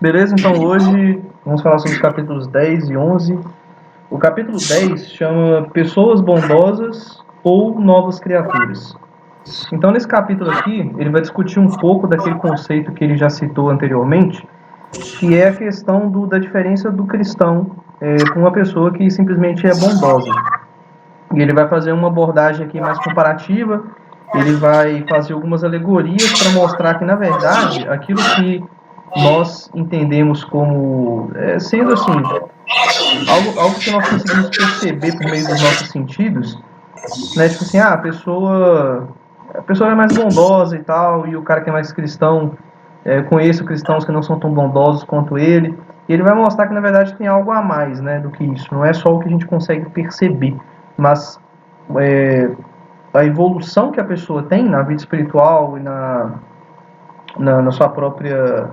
Beleza? Então hoje vamos falar sobre os capítulos 10 e 11. O capítulo 10 chama Pessoas Bondosas ou Novas Criaturas. Então nesse capítulo aqui, ele vai discutir um pouco daquele conceito que ele já citou anteriormente, que é a questão da diferença do cristão para uma pessoa que simplesmente é bondosa. E ele vai fazer uma abordagem aqui mais comparativa, ele vai fazer algumas alegorias para mostrar que, na verdade, aquilo que nós entendemos como sendo assim, algo que nós conseguimos perceber por meio dos nossos sentidos, né? Tipo assim, a pessoa é mais bondosa e tal, e o cara que é mais cristão, conheço cristãos que não são tão bondosos quanto ele, e ele vai mostrar que na verdade tem algo a mais, né, do que isso. Não é só o que a gente consegue perceber, mas é, a evolução que a pessoa tem na vida espiritual e na sua própria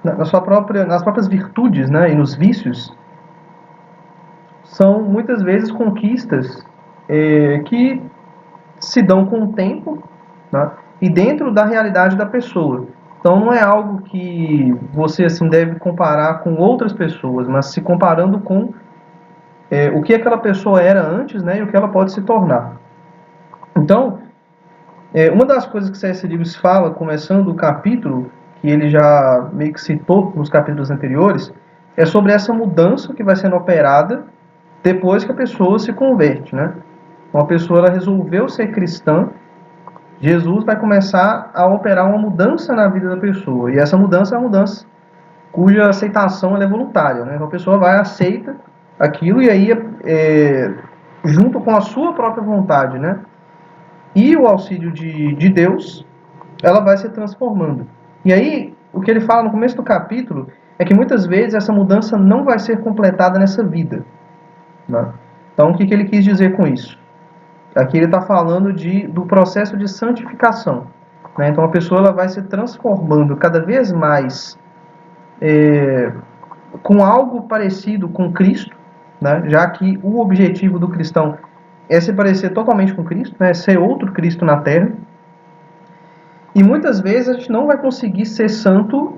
nas próprias virtudes, né, e nos vícios, são muitas vezes conquistas que se dão com o tempo, né, e dentro da realidade da pessoa. Então não é algo que você assim deve comparar com outras pessoas, mas se comparando com o que aquela pessoa era antes, né, e o que ela pode se tornar. Então, uma das coisas que C.S. Lewis fala, começando o capítulo, que ele já meio que citou nos capítulos anteriores, é sobre essa mudança que vai sendo operada depois que a pessoa se converte, né? Uma pessoa ela resolveu ser cristã, Jesus vai começar a operar uma mudança na vida da pessoa, e essa mudança é uma mudança cuja aceitação ela é voluntária, né? Então a pessoa vai, aceita aquilo, e aí, junto com a sua própria vontade, né, e o auxílio de Deus, ela vai se transformando. E aí, o que ele fala no começo do capítulo é que muitas vezes essa mudança não vai ser completada nessa vida, né? Então, o que ele quis dizer com isso? Aqui ele está falando do processo de santificação, né? Então, a pessoa ela vai se transformando cada vez mais com algo parecido com Cristo, né? Já que o objetivo do cristão é se parecer totalmente com Cristo, né? Ser outro Cristo na Terra. E muitas vezes a gente não vai conseguir ser santo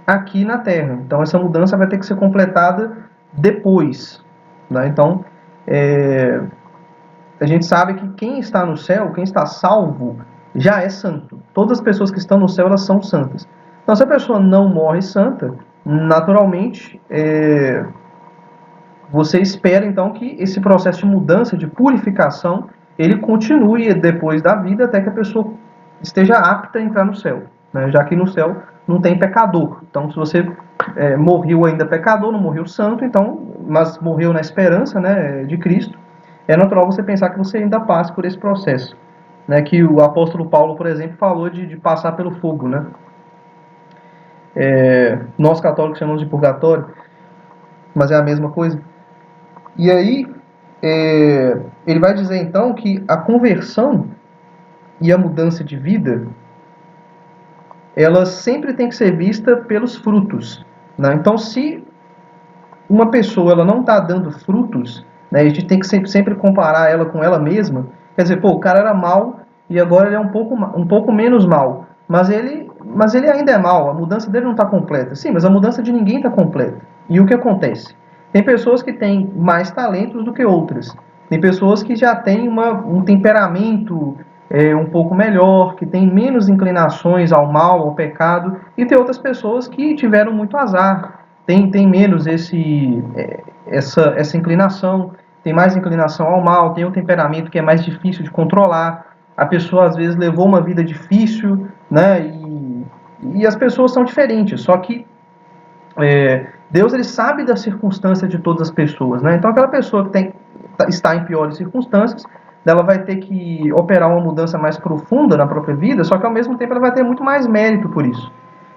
aqui na Terra. Então essa mudança vai ter que ser completada depois, né? Então a gente sabe que quem está no céu, quem está salvo, já é santo. Todas as pessoas que estão no céu, elas são santas. Então se a pessoa não morre santa, naturalmente você espera então que esse processo de mudança, de purificação, ele continue depois da vida até que a pessoa esteja apta a entrar no céu, né? Já que no céu não tem pecador. Então, se você morreu ainda pecador, não morreu santo, então, mas morreu na esperança, né, de Cristo, é natural você pensar que você ainda passe por esse processo, né? Que o apóstolo Paulo, por exemplo, falou de passar pelo fogo, né? Nós católicos chamamos de purgatório, mas é a mesma coisa. E aí, ele vai dizer então que a conversão e a mudança de vida, ela sempre tem que ser vista pelos frutos, né? Então, se uma pessoa ela não está dando frutos, né, a gente tem que sempre comparar ela com ela mesma. Quer dizer, pô, o cara era mal e agora ele é um pouco menos mal, mas ele ainda é mal, a mudança dele não está completa. Sim, mas a mudança de ninguém está completa. E o que acontece? Tem pessoas que têm mais talentos do que outras. Tem pessoas que já têm um temperamento um pouco melhor, que têm menos inclinações ao mal, ao pecado, e tem outras pessoas que tiveram muito azar, tem menos essa inclinação, tem mais inclinação ao mal, tem um temperamento que é mais difícil de controlar, a pessoa às vezes levou uma vida difícil, né? E as pessoas são diferentes, só que Deus ele sabe da circunstância de todas as pessoas, né? Então aquela pessoa que está em piores circunstâncias, ela vai ter que operar uma mudança mais profunda na própria vida, só que ao mesmo tempo ela vai ter muito mais mérito por isso.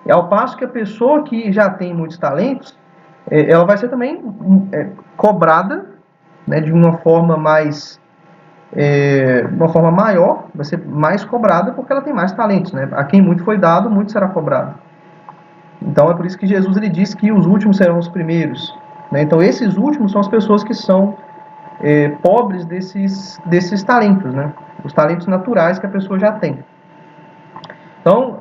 E ao passo que a pessoa que já tem muitos talentos, ela vai ser também cobrada, né, de uma forma maior, vai ser mais cobrada porque ela tem mais talentos, né? A quem muito foi dado, muito será cobrado. Então é por isso que Jesus ele diz que os últimos serão os primeiros, né? Então esses últimos são as pessoas que são pobres desses talentos, né? Os talentos naturais que a pessoa já tem. Então,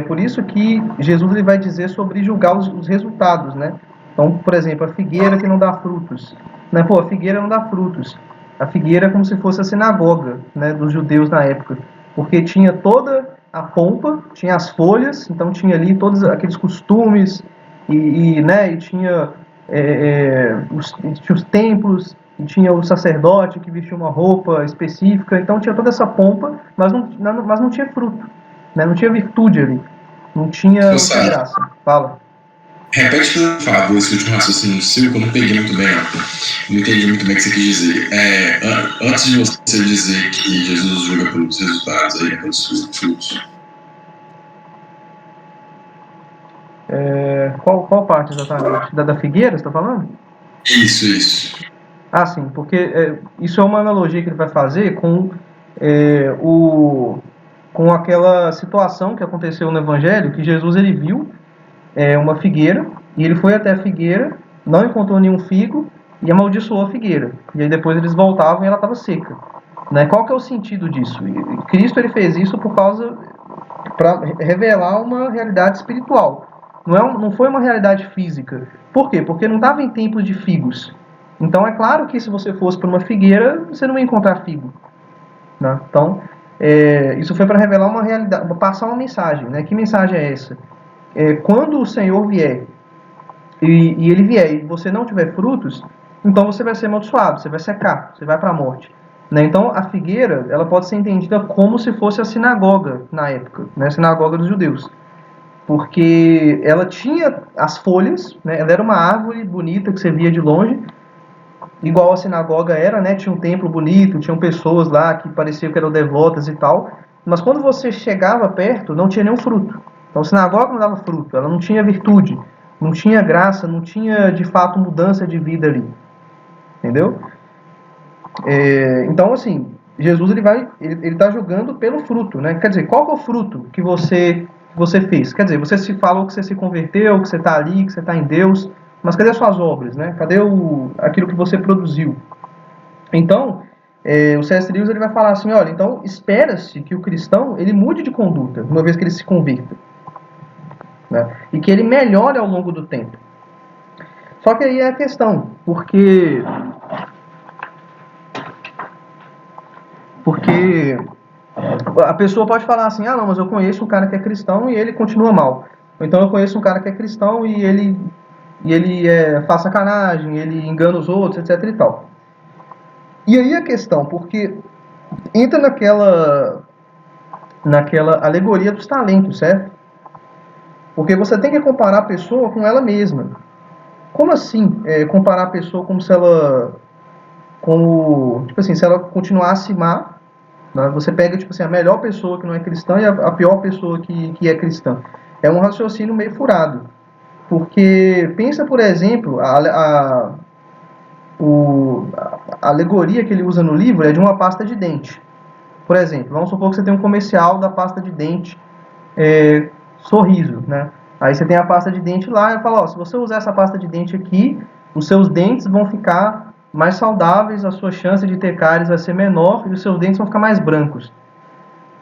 por isso que Jesus ele vai dizer sobre julgar os resultados, né? Então, por exemplo, a figueira que não dá frutos. Né? Pô, a figueira não dá frutos. A figueira é como se fosse a sinagoga, né, dos judeus na época. Porque tinha toda a pompa, tinha as folhas, então tinha ali todos aqueles costumes, né, e tinha, tinha os templos, e tinha o sacerdote que vestia uma roupa específica, então tinha toda essa pompa, mas não tinha fruto, né? Não tinha virtude ali, não tinha Sabe, graça. Fala. repete por favor esse último raciocínio seu, que eu não peguei muito bem, não entendi muito bem o que você quis dizer. Antes de você dizer que Jesus julga pelos resultados, aí, pelos frutos. Qual parte exatamente? Da figueira, você está falando? Isso. Ah, sim, porque isso é uma analogia que ele vai fazer com aquela situação que aconteceu no Evangelho, que Jesus ele viu uma figueira, e ele foi até a figueira, não encontrou nenhum figo, e amaldiçoou a figueira. E aí depois eles voltavam e ela estava seca. Né? Qual que é o sentido disso? Cristo ele fez isso para revelar uma realidade espiritual. Não foi uma realidade física. Por quê? Porque não estava em tempos de figos. Então é claro que se você fosse para uma figueira, você não ia encontrar figo. Né? Então, isso foi para revelar uma realidade, passar uma mensagem. Né? Que mensagem é essa? Quando o Senhor vier e ele vier e você não tiver frutos, então você vai ser amaldiçoado, você vai secar, você vai para a morte. Né? Então a figueira ela pode ser entendida como se fosse a sinagoga na época, né? A sinagoga dos judeus, porque ela tinha as folhas, né? Ela era uma árvore bonita que você via de longe, igual a sinagoga era, né? Tinha um templo bonito, tinham pessoas lá que pareciam que eram devotas e tal, mas quando você chegava perto, não tinha nenhum fruto. Então a sinagoga não dava fruto, ela não tinha virtude, não tinha graça, não tinha de fato mudança de vida ali, entendeu? Então assim, Jesus ele está julgando pelo fruto, né? Quer dizer, qual que é o fruto que você fez? Quer dizer, você se falou que você se converteu, que você está ali, que você está em Deus, mas cadê as suas obras, né? Cadê aquilo que você produziu? Então, o C.S. Lewis ele vai falar assim, olha, então espera-se que o cristão ele mude de conduta, uma vez que ele se converta, né? E que ele melhore ao longo do tempo. Só que aí é a questão, porque a pessoa pode falar assim, ah não, mas eu conheço um cara que é cristão e ele continua mal. Ou então eu conheço um cara que é cristão e ele faz sacanagem, ele engana os outros, etc e tal. E aí a questão, porque entra naquela alegoria dos talentos, certo? Porque você tem que comparar a pessoa com ela mesma. Como assim comparar a pessoa como se ela, tipo assim, se ela continuasse má, né? Você pega tipo assim a melhor pessoa que não é cristã e a pior pessoa que é cristã. É um raciocínio meio furado, porque pensa por exemplo a alegoria que ele usa no livro é de uma pasta de dente. Por exemplo, vamos supor que você tem um comercial da pasta de dente Sorriso, né? Aí você tem a pasta de dente lá e fala, ó, se você usar essa pasta de dente aqui, os seus dentes vão ficar mais saudáveis, a sua chance de ter cáries vai ser menor e os seus dentes vão ficar mais brancos.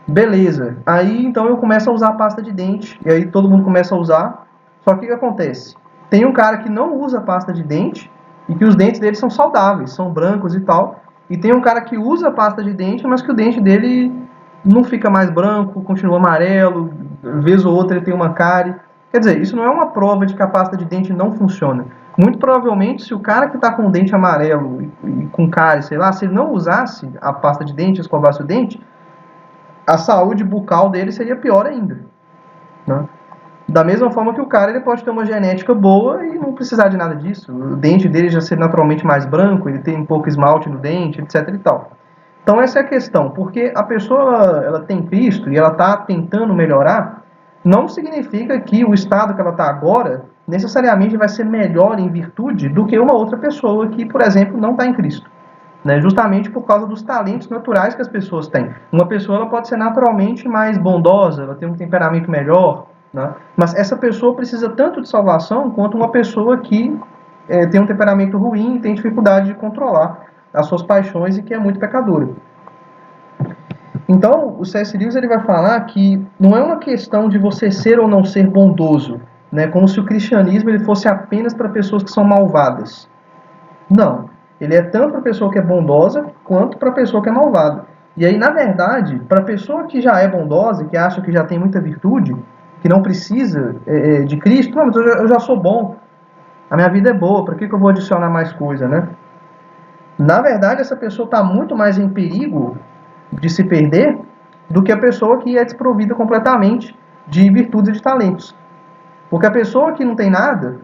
Beleza. Aí então eu começo a usar a pasta de dente e aí todo mundo começa a usar. Só que o que acontece? Tem um cara que não usa pasta de dente e que os dentes dele são saudáveis, são brancos e tal. E tem um cara que usa pasta de dente, mas que o dente dele não fica mais branco, continua amarelo, vez ou outra ele tem uma cárie. Quer dizer, isso não é uma prova de que a pasta de dente não funciona. Muito provavelmente, se o cara que está com o dente amarelo e com cárie, sei lá, se ele não usasse a pasta de dente, escovasse o dente, a saúde bucal dele seria pior ainda. Né? Da mesma forma que o cara ele pode ter uma genética boa e não precisar de nada disso. O dente dele já ser naturalmente mais branco, ele tem um pouco esmalte no dente, etc. e tal. Então essa é a questão, porque a pessoa ela tem Cristo e ela está tentando melhorar, não significa que o estado que ela está agora necessariamente vai ser melhor em virtude do que uma outra pessoa que, por exemplo, não está em Cristo. Né, justamente por causa dos talentos naturais que as pessoas têm. Uma pessoa ela pode ser naturalmente mais bondosa, ela tem um temperamento melhor, né, mas essa pessoa precisa tanto de salvação quanto uma pessoa que tem um temperamento ruim e tem dificuldade de controlar as suas paixões e que é muito pecadora. Então, o C.S. Lewis ele vai falar que não é uma questão de você ser ou não ser bondoso, né? Como se o cristianismo ele fosse apenas para pessoas que são malvadas. Não. Ele é tanto para a pessoa que é bondosa quanto para a pessoa que é malvada. E aí, na verdade, para a pessoa que já é bondosa, que acha que já tem muita virtude, que não precisa de Cristo, não, mas eu já sou bom, a minha vida é boa, para que eu vou adicionar mais coisa, né? Na verdade, essa pessoa está muito mais em perigo de se perder do que a pessoa que é desprovida completamente de virtudes e de talentos. Porque a pessoa que não tem nada,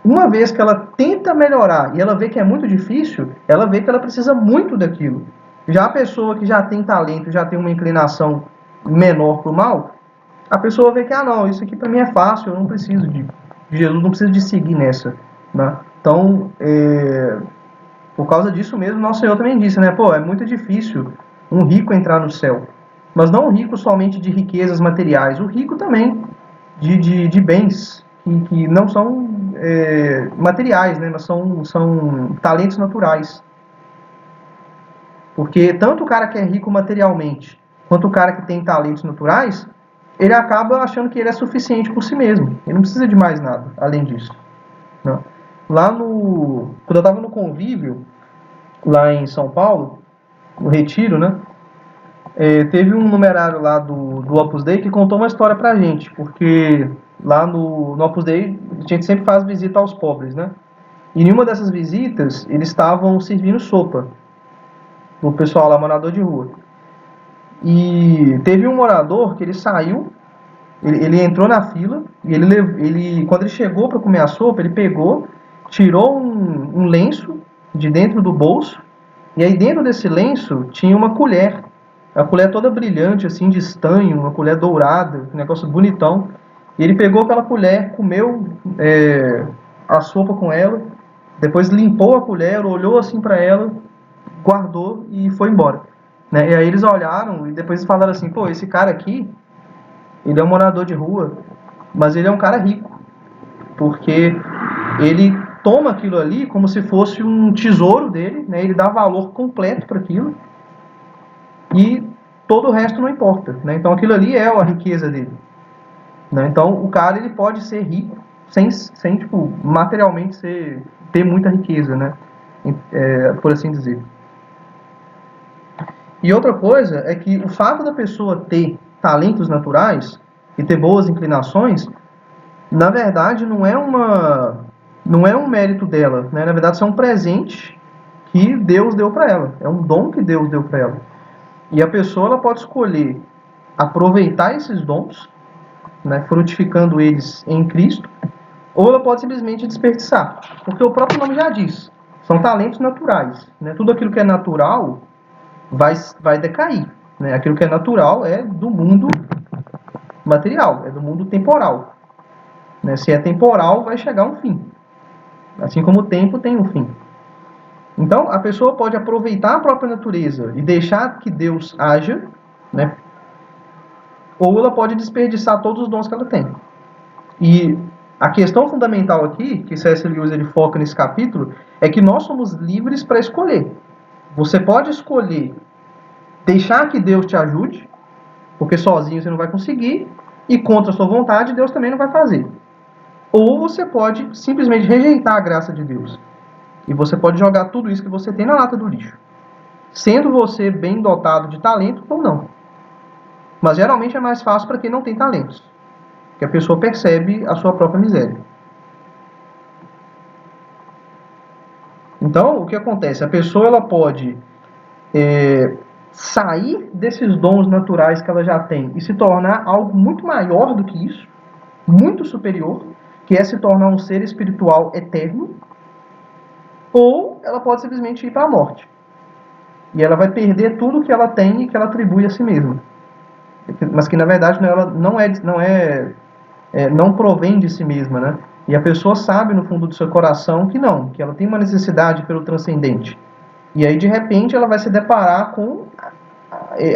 uma vez que ela tenta melhorar e ela vê que é muito difícil, ela vê que ela precisa muito daquilo. Já a pessoa que já tem talento, já tem uma inclinação menor para o mal, a pessoa vê que, ah, não, isso aqui para mim é fácil, eu não preciso de Jesus, não preciso de seguir nessa. Né? Então, por causa disso mesmo, nosso Senhor também disse, né? Pô, é muito difícil um rico entrar no céu. Mas não um rico somente de riquezas materiais, o rico também de bens que não são materiais, né? Mas são talentos naturais. Porque tanto o cara que é rico materialmente, quanto o cara que tem talentos naturais, ele acaba achando que ele é suficiente por si mesmo. Ele não precisa de mais nada, além disso. Né? Quando eu estava no convívio, lá em São Paulo, no Retiro, né? Teve um numerário lá do Opus Dei que contou uma história pra gente, porque lá no Opus Dei a gente sempre faz visita aos pobres, né? E em uma dessas visitas, eles estavam servindo sopa pro pessoal lá, morador de rua. E teve um morador que ele saiu, ele entrou na fila, e quando ele chegou para comer a sopa, ele pegou, tirou um lenço de dentro do bolso, e aí dentro desse lenço tinha uma colher. A colher toda brilhante, assim, de estanho, uma colher dourada, um negócio bonitão. E ele pegou aquela colher, comeu a sopa com ela, depois limpou a colher, olhou assim para ela, guardou e foi embora. Né? E aí eles olharam e depois falaram assim, pô, esse cara aqui, ele é um morador de rua, mas ele é um cara rico, porque ele toma aquilo ali como se fosse um tesouro dele, né? Ele dá valor completo para aquilo e todo o resto não importa, né? Então aquilo ali é a riqueza dele, né? Então o cara ele pode ser rico sem tipo materialmente ter muita riqueza, né? Por assim dizer. E outra coisa é que o fato da pessoa ter talentos naturais e ter boas inclinações, na verdade não é um mérito dela, né? Na verdade, isso é um presente que Deus deu para ela, é um dom que Deus deu para ela. E a pessoa ela pode escolher aproveitar esses dons, né, frutificando eles em Cristo, ou ela pode simplesmente desperdiçar, porque o próprio nome já diz, são talentos naturais, né? Tudo aquilo que é natural vai decair, né? Aquilo que é natural é do mundo material, é do mundo temporal, né? Se é temporal, vai chegar um fim, assim como o tempo tem um fim. Então, a pessoa pode aproveitar a própria natureza e deixar que Deus haja, né? Ou ela pode desperdiçar todos os dons que ela tem. E a questão fundamental aqui, que C.S. Lewis ele foca nesse capítulo, é que nós somos livres para escolher. Você pode escolher deixar que Deus te ajude, porque sozinho você não vai conseguir, e contra a sua vontade Deus também não vai fazer. Ou você pode simplesmente rejeitar a graça de Deus. E você pode jogar tudo isso que você tem na lata do lixo. Sendo você bem dotado de talento ou não. Mas geralmente é mais fácil para quem não tem talentos. Que a pessoa percebe a sua própria miséria. Então, o que acontece? A pessoa ela pode sair desses dons naturais que ela já tem e se tornar algo muito maior do que isso, muito superior, que é se tornar um ser espiritual eterno, ou ela pode simplesmente ir para a morte. E ela vai perder tudo que ela tem e que ela atribui a si mesma. Mas que na verdade ela não provém de si mesma, né? E a pessoa sabe no fundo do seu coração que não, que ela tem uma necessidade pelo transcendente. E aí de repente ela vai se deparar com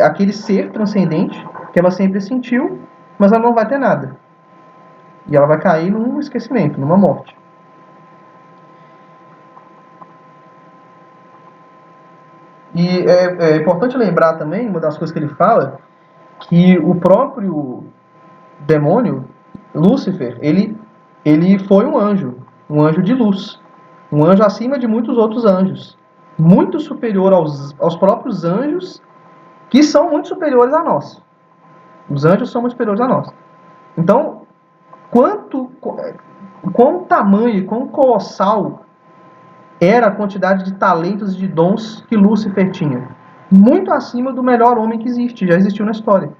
aquele ser transcendente que ela sempre sentiu, mas ela não vai ter nada. E ela vai cair num esquecimento, numa morte. E é importante lembrar também, uma das coisas que ele fala, que o próprio demônio, Lúcifer, ele foi um anjo de luz, um anjo acima de muitos outros anjos, muito superior aos próprios anjos, que são muito superiores a nós. Os anjos são muito superiores a nós. Então, quão tamanho, quão colossal era a quantidade de talentos e de dons que Lúcifer tinha. Muito acima do melhor homem que existe, já existiu na história.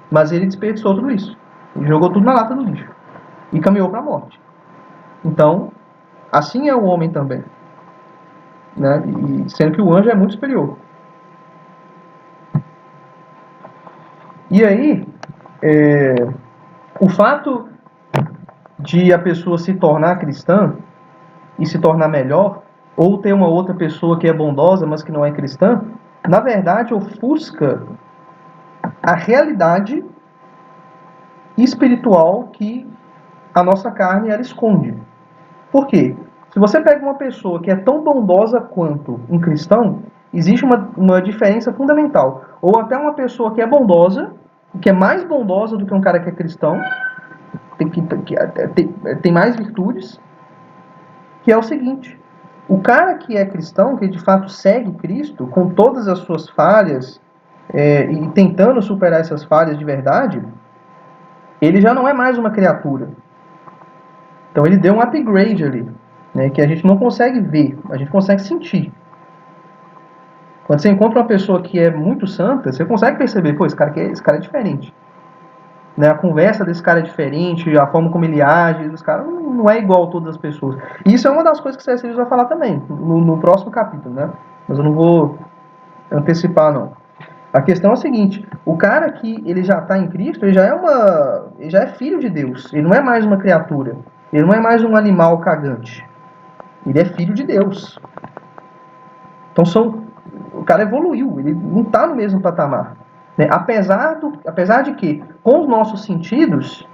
Mas ele desperdiçou tudo isso. Ele jogou tudo na lata do lixo. E caminhou para a morte. Então, assim é o homem também. Né? E sendo que o anjo é muito superior. E aí, o fato de a pessoa se tornar cristã e se tornar melhor, ou ter uma outra pessoa que é bondosa, mas que não é cristã, na verdade ofusca a realidade espiritual que a nossa carne ela esconde. Por quê? Se você pega uma pessoa que é tão bondosa quanto um cristão, existe uma diferença fundamental. Ou até uma pessoa que é bondosa, que é mais bondosa do que um cara que é cristão, tem mais virtudes, que é o seguinte: o cara que é cristão, que de fato segue Cristo, com todas as suas falhas, e tentando superar essas falhas de verdade, ele já não é mais uma criatura. Então ele deu um upgrade ali, né, que a gente não consegue ver, a gente consegue sentir. Quando você encontra uma pessoa que é muito santa, você consegue perceber, pô, esse cara é diferente. Né, a conversa desse cara é diferente, a forma como ele age, esse cara não é igual a todas as pessoas. E isso é uma das coisas que C.S. Lewis vai falar também, no próximo capítulo, né? Mas eu não vou antecipar, não. A questão é a seguinte: o cara que ele já está em Cristo, ele já é filho de Deus. Ele não é mais uma criatura. Ele não é mais um animal cagante. Ele é filho de Deus. Então o cara evoluiu. Ele não está no mesmo patamar. Né? Apesar de que, com os nossos sentidos,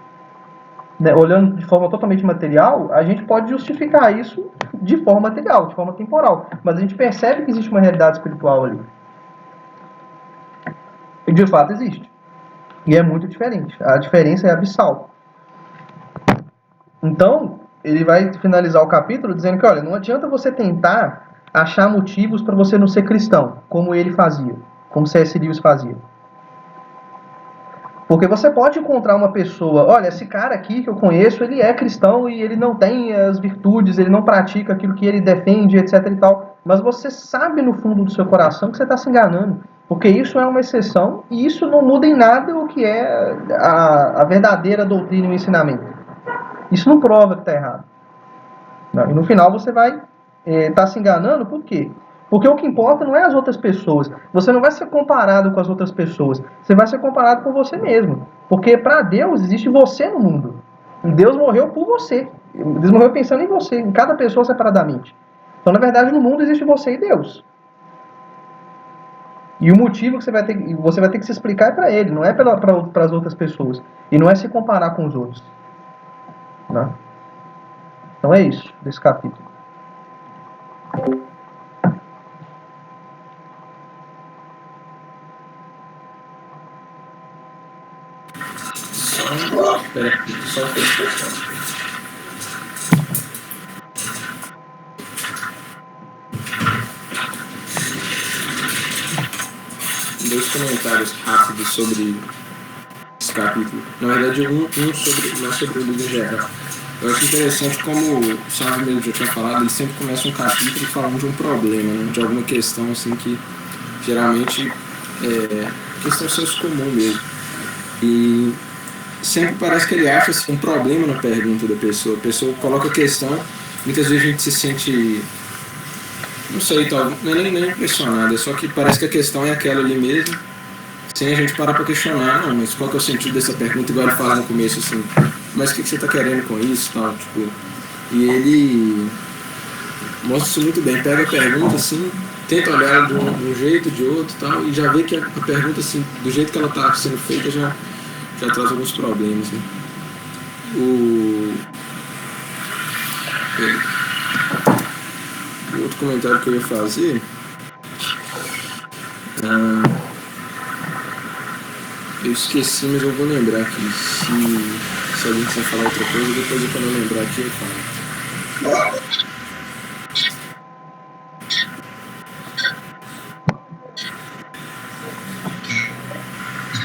né, olhando de forma totalmente material, a gente pode justificar isso de forma material, de forma temporal. Mas a gente percebe que existe uma realidade espiritual ali. E de fato existe. E é muito diferente. A diferença é abissal. Então, ele vai finalizar o capítulo dizendo que, olha, não adianta você tentar achar motivos para você não ser cristão, como ele fazia, como C.S. Lewis fazia. Porque você pode encontrar uma pessoa, olha, esse cara aqui que eu conheço, ele é cristão e ele não tem as virtudes, ele não pratica aquilo que ele defende, etc e tal. Mas você sabe no fundo do seu coração que você está se enganando. Porque isso é uma exceção e isso não muda em nada o que é a verdadeira doutrina e o ensinamento. Isso não prova que está errado. Não, e no final você vai estar se enganando, por quê? Porque o que importa não é as outras pessoas. Você não vai ser comparado com as outras pessoas. Você vai ser comparado com você mesmo. Porque para Deus existe você no mundo. E Deus morreu por você. Deus morreu pensando em você, em cada pessoa separadamente. Então, na verdade, no mundo existe você e Deus. E o motivo que você vai ter que se explicar é para Ele, não é para as outras pessoas. E não é se comparar com os outros. Não. Então é isso, desse capítulo. Só dois comentários rápidos sobre esse capítulo. Na verdade, mais sobre o livro em geral. Eu acho interessante como o Sávio mesmo já tinha falado, ele sempre começa um capítulo falando de um problema, né? De alguma questão assim que geralmente é questão senso comum mesmo. E sempre parece que ele acha assim, um problema na pergunta da pessoa. A pessoa coloca a questão, muitas vezes a gente se sente, não sei, não é nem impressionado, é só que parece que a questão é aquela ali mesmo, sem a gente parar para questionar, não, mas qual que é o sentido dessa pergunta, igual ele fala no começo, assim, mas o que você está querendo com isso, tal, tipo, e ele mostra isso muito bem, pega a pergunta, assim, tenta olhar de um jeito, de outro, tal, e já vê que a pergunta, assim, do jeito que ela está sendo feita, já traz alguns problemas, né? O outro comentário que eu ia fazer Eu esqueci, mas eu vou lembrar aqui. Se alguém quiser falar outra coisa, depois quando eu lembrar aqui eu falo.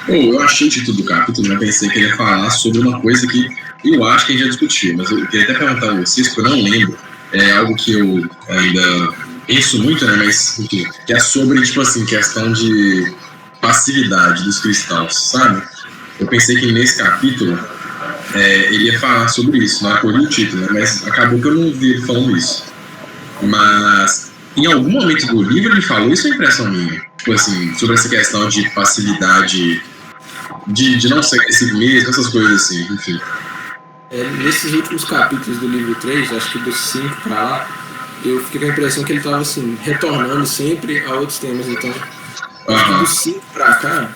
Eu achei o título do capítulo, eu pensei que ele ia falar sobre uma coisa que eu acho que a gente já discutiu, mas eu queria até perguntar a vocês, porque eu não lembro, é algo que eu ainda penso muito, né, mas enfim, que é sobre, tipo assim, questão de passividade dos cristãos, sabe? Eu pensei que nesse capítulo ele ia falar sobre isso, não acolhi o título, né, mas acabou que eu não vi ele falando isso. Mas em algum momento do livro ele falou isso, é impressão minha, tipo assim, sobre essa questão de passividade, de não ser esse mesmo, essas coisas assim, enfim. Nesses últimos capítulos do livro 3, acho que dos 5 para lá, eu fiquei com a impressão que ele estava assim, retornando sempre a outros temas. Então, acho que dos 5 para cá,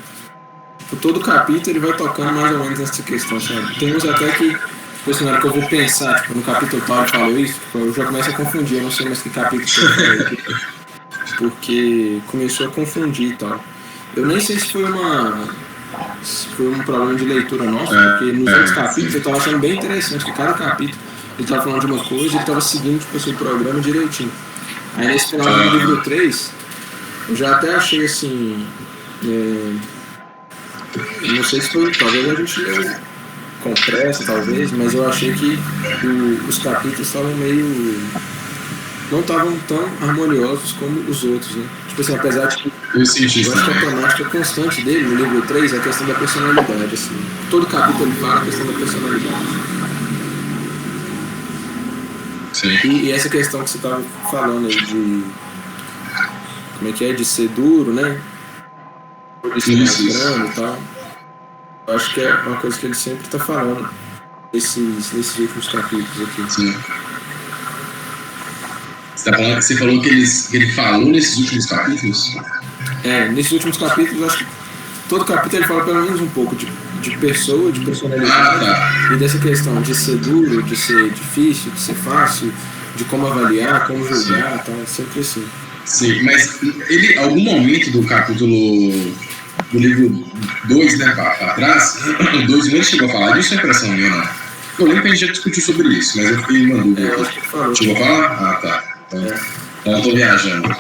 por todo capítulo ele vai tocando mais ou menos nessa questão, sabe? Temos até que, tipo, na hora que eu vou pensar, tipo, no capítulo tal ele falou isso, tipo, eu já começo a confundir, eu não sei mais que capítulo que eu falei aqui, porque começou a confundir e tal. Eu nem sei se foi um problema de leitura nosso, porque nos outros capítulos eu estava achando bem interessante que cada capítulo ele estava falando de uma coisa e ele estava seguindo tipo, assim, o programa direitinho. Aí nesse final do livro 3, eu já até achei assim. Não sei se foi, talvez a gente leu com pressa, talvez, mas eu achei que os capítulos estavam meio. Não estavam tão harmoniosos como os outros, né? Tipo assim, apesar de que eu acho que a temática constante dele, no livro 3, é a questão da personalidade, assim. Todo capítulo ele fala a questão da personalidade. Sim. E essa questão que você estava falando aí de... Como é que é? De ser duro, né? De ser mais grande e tal. Eu acho que é uma coisa que ele sempre está falando nesses últimos capítulos aqui. Sim. Você falou que ele falou nesses últimos capítulos? Nesses últimos capítulos, acho que todo capítulo ele fala pelo menos um pouco de pessoa, de personalidade, e dessa questão de ser duro, de ser difícil, de ser fácil, de como avaliar, como julgar, tá? Sempre assim. Sim, mas ele, algum momento do capítulo do livro 2, né, para trás, o 2 ele chegou a falar disso, é impressão minha, não? Eu lembro que a gente já discutiu sobre isso, mas eu fiquei uma dúvida. Chegou a falar? Ah, tá. Então eu tô viajando.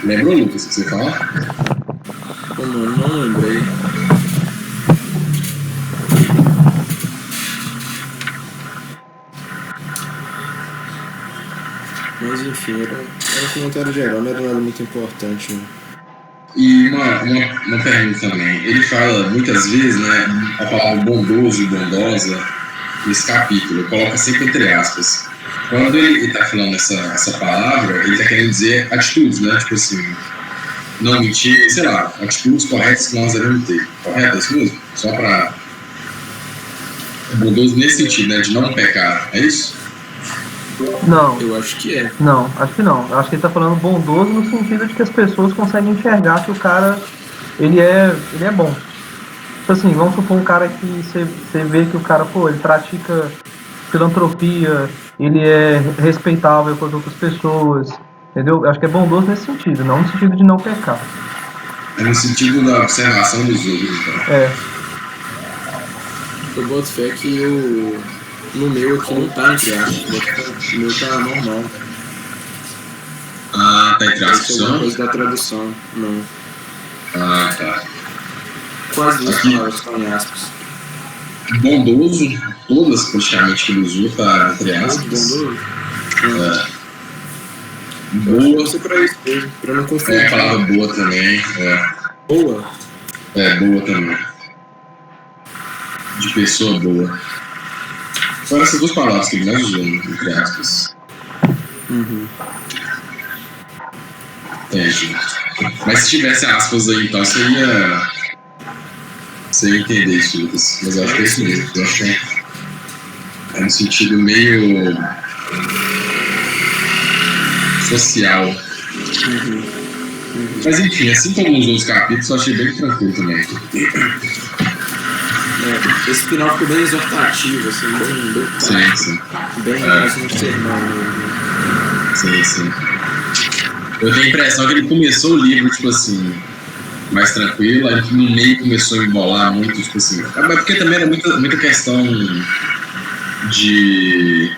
Lembrou, Lucas, que você fala? Pô, mano, não lembrei. Mas enfim, era um comentário geral, não era nada muito importante, né? E uma pergunta também. Ele fala muitas vezes, né, a palavra bondoso e bondosa nesse capítulo, coloca sempre entre aspas. Quando ele está falando essa palavra, ele está querendo dizer atitudes, né? Tipo assim, não mentir, sei lá, atitudes corretas que nós devemos ter. Correto, é isso mesmo? Só para bondoso nesse sentido, né? De não pecar, é isso? Não. Eu acho que é. Não, acho que não. Eu acho que ele tá falando bondoso no sentido de que as pessoas conseguem enxergar que o cara, ele é bom. Tipo assim, vamos supor um cara que você vê que o cara, pô, ele pratica filantropia, ele é respeitável com as outras pessoas, entendeu? Eu acho que é bondoso nesse sentido, não no sentido de não pecar. É no sentido da observação dos outros, então. Eu boto fé que no meu aqui não tá entre aspas, o meu tá normal. Ah, tá entre aspas. Isso é uma coisa da tradução, não. Ah, tá. Quase duas palavras estão em aspas. Bondoso, todas praticamente que ele usou tá entre aspas. Bondoso? Boa. Você pra isso mesmo, pra não confundir. A palavra boa também. Boa? Boa também. De pessoa boa. São essas duas palavras que ele mais usou, entre aspas. Uhum. Gente. Mas se tivesse aspas aí, então seria. Você ia entender isso, Lucas. Mas eu acho que é isso mesmo. Eu acho que é um sentido meio. social. Mas enfim, assim como nos outros capítulos, eu achei bem tranquilo também. Esse final ficou bem exortativo, assim, bem assim, um sermão. Sim. Eu tenho a impressão que ele começou o livro, tipo assim, mais tranquilo, aí no meio começou a embolar muito, tipo assim. Mas porque também era muita questão de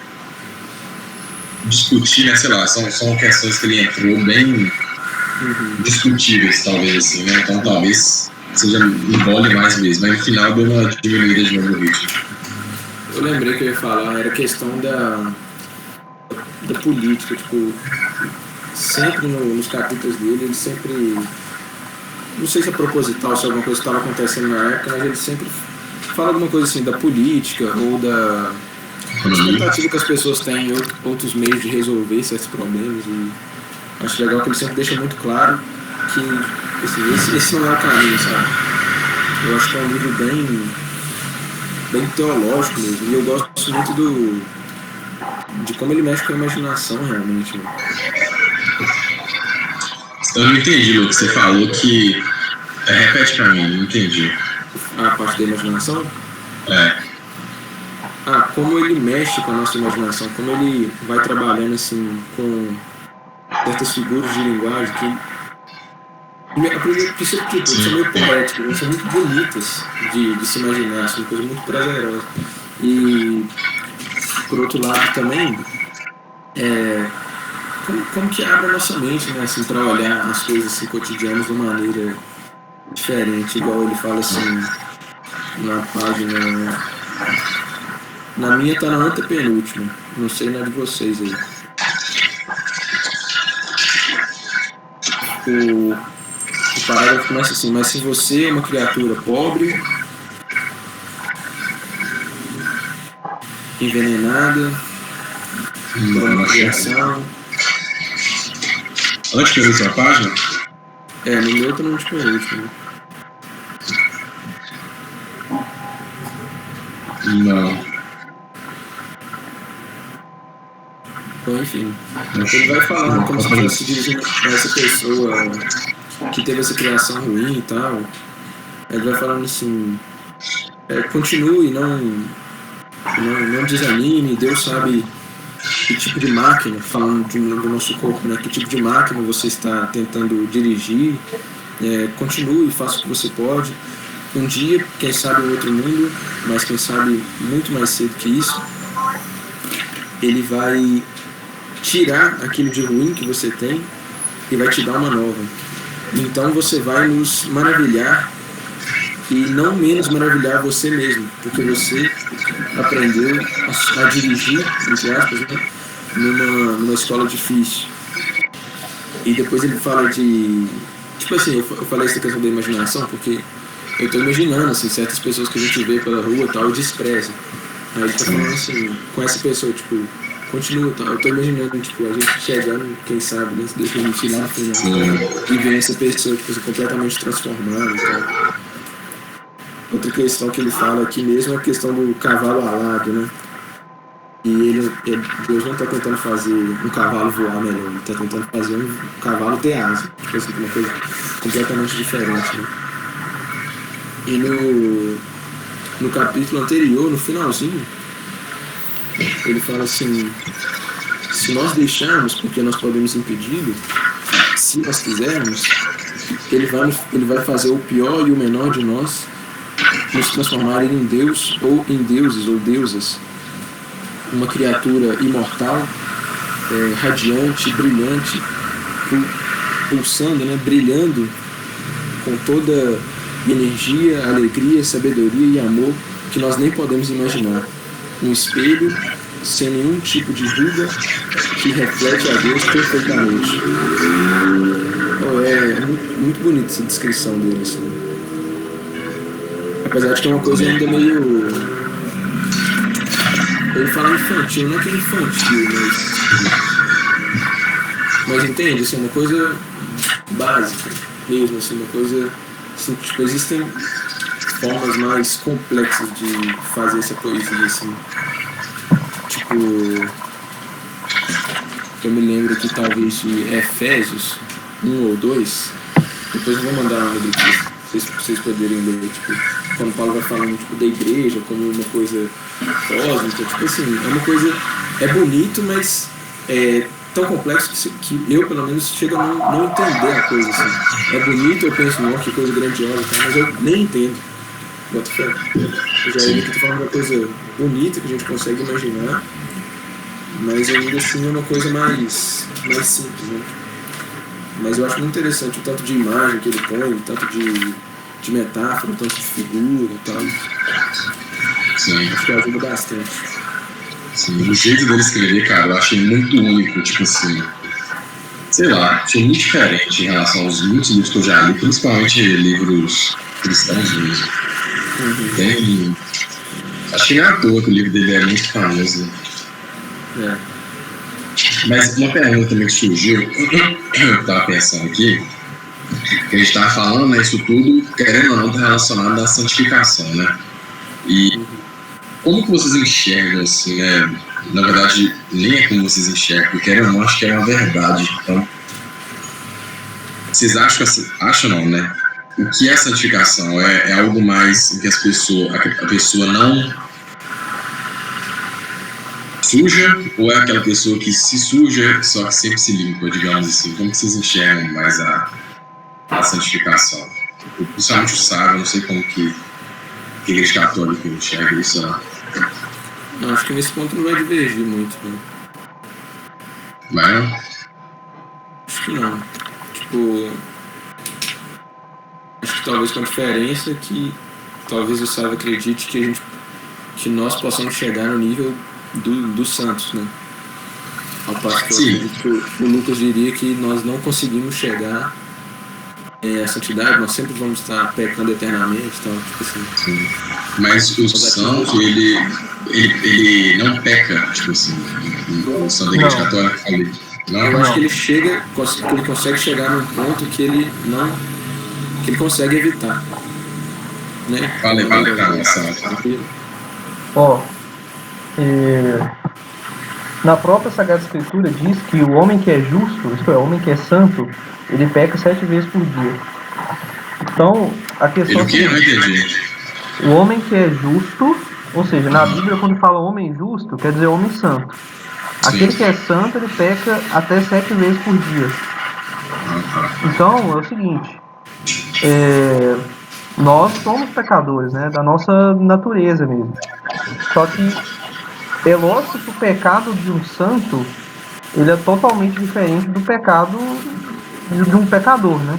discutir, né? Sei lá, são questões que ele entrou bem discutíveis, talvez, assim, né? Então talvez seja embole mais mesmo. Mas no final deu uma diminuída de novo no ritmo. Eu lembrei que eu ia falar, era a questão da política, tipo, sempre nos capítulos dele, ele sempre, não sei se é proposital, se alguma coisa estava acontecendo na época, mas ele sempre fala alguma coisa assim da política ou da expectativa que as pessoas têm em outros meios de resolver certos problemas. E acho legal que ele sempre deixa muito claro que assim, esse não é o caminho, sabe? Eu acho que é um livro bem teológico mesmo, e eu gosto muito de como ele mexe com a imaginação realmente, né? Eu não entendi, Lucas. Você falou que... repete pra mim, não entendi. A parte da imaginação? É. Como ele mexe com a nossa imaginação, como ele vai trabalhando assim com certas figuras de linguagem que a primeira que são meio poéticas, são muito bonitas de se imaginar, são coisas muito prazerosas. E por outro lado também como que abre a nossa mente, né, assim, para olhar as coisas assim, cotidianas de uma maneira diferente, igual ele fala assim na página. Na minha tá na antepenúltima, não sei na de vocês aí. O parágrafo começa assim: mas se você é uma criatura pobre, envenenada, por uma criação. Antepenúltima página? No meu tá na antepenúltima. Não. Então, enfim, ele vai falar como se fosse se dirigindo a essa pessoa que teve essa criação ruim e tal. Ele vai falando assim: continue, não desanime, Deus sabe que tipo de máquina, falando do nosso corpo, né? Que tipo de máquina você está tentando dirigir. Continue, faça o que você pode. Um dia, quem sabe, em outro mundo, mas quem sabe muito mais cedo que isso, ele vai tirar aquilo de ruim que você tem e vai te dar uma nova. Então você vai nos maravilhar e não menos maravilhar você mesmo, porque você aprendeu a dirigir, entre aspas, né, numa escola difícil. E depois ele fala de... Tipo assim, eu falei essa questão da imaginação porque eu estou imaginando assim, certas pessoas que a gente vê pela rua e tal, e despreza. Aí ele tá falando assim, com essa pessoa, tipo, continua, tá? Eu tô imaginando, tipo, a gente chegando, quem sabe, né, se a gente ir lá no final e ver essa pessoa, tipo, completamente transformada e tal. Outra questão que ele fala aqui mesmo é a questão do cavalo alado, né? E Deus não está tentando fazer um cavalo voar melhor, ele está tentando fazer um cavalo ter asa, tipo assim, uma coisa completamente diferente, né? E no capítulo anterior, no finalzinho, ele fala assim: se nós deixarmos, porque nós podemos impedi-lo, se nós quisermos, ele vai fazer o pior e o menor de nós nos transformarem em Deus ou em deuses ou deusas, uma criatura imortal, radiante, brilhante, pulsando, né, brilhando com toda energia, alegria, sabedoria e amor que nós nem podemos imaginar. Um espelho sem nenhum tipo de ruga que reflete a Deus perfeitamente. É muito bonita essa descrição dele, assim. Apesar de que é uma coisa ainda meio... Ele fala infantil, não é que é infantil, mas entende, assim, uma coisa básica mesmo, assim, uma coisa assim, tipo, existem formas mais complexas de fazer essa poesia, assim, tipo, eu me lembro aqui talvez de Efésios 1 ou 2, depois eu vou mandar uma aqui, vocês poderem ler, tipo, quando Paulo vai falando tipo, da igreja como uma coisa cósmica, tipo assim, é uma coisa, é bonito, mas é tão complexo que eu, pelo menos, chego a não entender a coisa assim. É bonito, eu penso, nossa, que coisa grandiosa, tá? Mas eu nem entendo. Eu já ele que tá falando de uma coisa bonita que a gente consegue imaginar, mas ainda assim é uma coisa mais simples, né? Mas eu acho muito interessante o tanto de imagem que ele põe, o tanto de metáfora, o tanto de figura e tal. Sim. Acho que ajuda bastante. Sim, o jeito dele escrever, cara, eu achei muito único, tipo assim, sei lá, achei muito diferente em relação aos muitos livros que eu já li, principalmente livros cristãos mesmo. Tem. Acho que não é à toa que o livro dele é muito famoso. É. Mas uma pergunta também que surgiu, eu tava pensando aqui, que a gente tava falando, né, isso tudo, querendo ou não, tá relacionado à santificação, né? E como que vocês enxergam, assim, né? Na verdade, nem é como vocês enxergam, porque querendo ou não, acho que é uma verdade. Então, vocês acham não, né? O que é santificação? É algo mais em que a pessoa não suja, ou é aquela pessoa que se suja, só que sempre se limpa, digamos assim? Como que vocês enxergam mais a santificação? Principalmente o sábio, eu não sei como que a igreja católica enxerga isso, né? Não, acho que nesse ponto não vai divergir muito, né? Vai não? Acho que não. Tipo, acho que talvez com a diferença que talvez o sábio acredite que nós possamos chegar no nível dos santos, né? Ao passo que o Lucas diria que nós não conseguimos chegar à santidade, nós sempre vamos estar pecando eternamente, então, tipo assim. Sim. Mas o santo, ele não peca, tipo assim, o santo da igreja católica fala. Eu acho que ele consegue chegar num ponto que ele consegue evitar, né? Vale, cara, na própria Sagrada Escritura diz que o homem que é justo, isto é, o homem que é santo, ele peca 7 vezes por dia. Então, a questão é que o homem que é justo, ou seja, na Bíblia quando fala homem justo, quer dizer homem santo. Aquele que é santo, ele peca até 7 vezes por dia. Então, é o seguinte, nós somos pecadores, né, da nossa natureza mesmo. Só que é lógico que o pecado de um santo, ele é totalmente diferente do pecado de um pecador, né?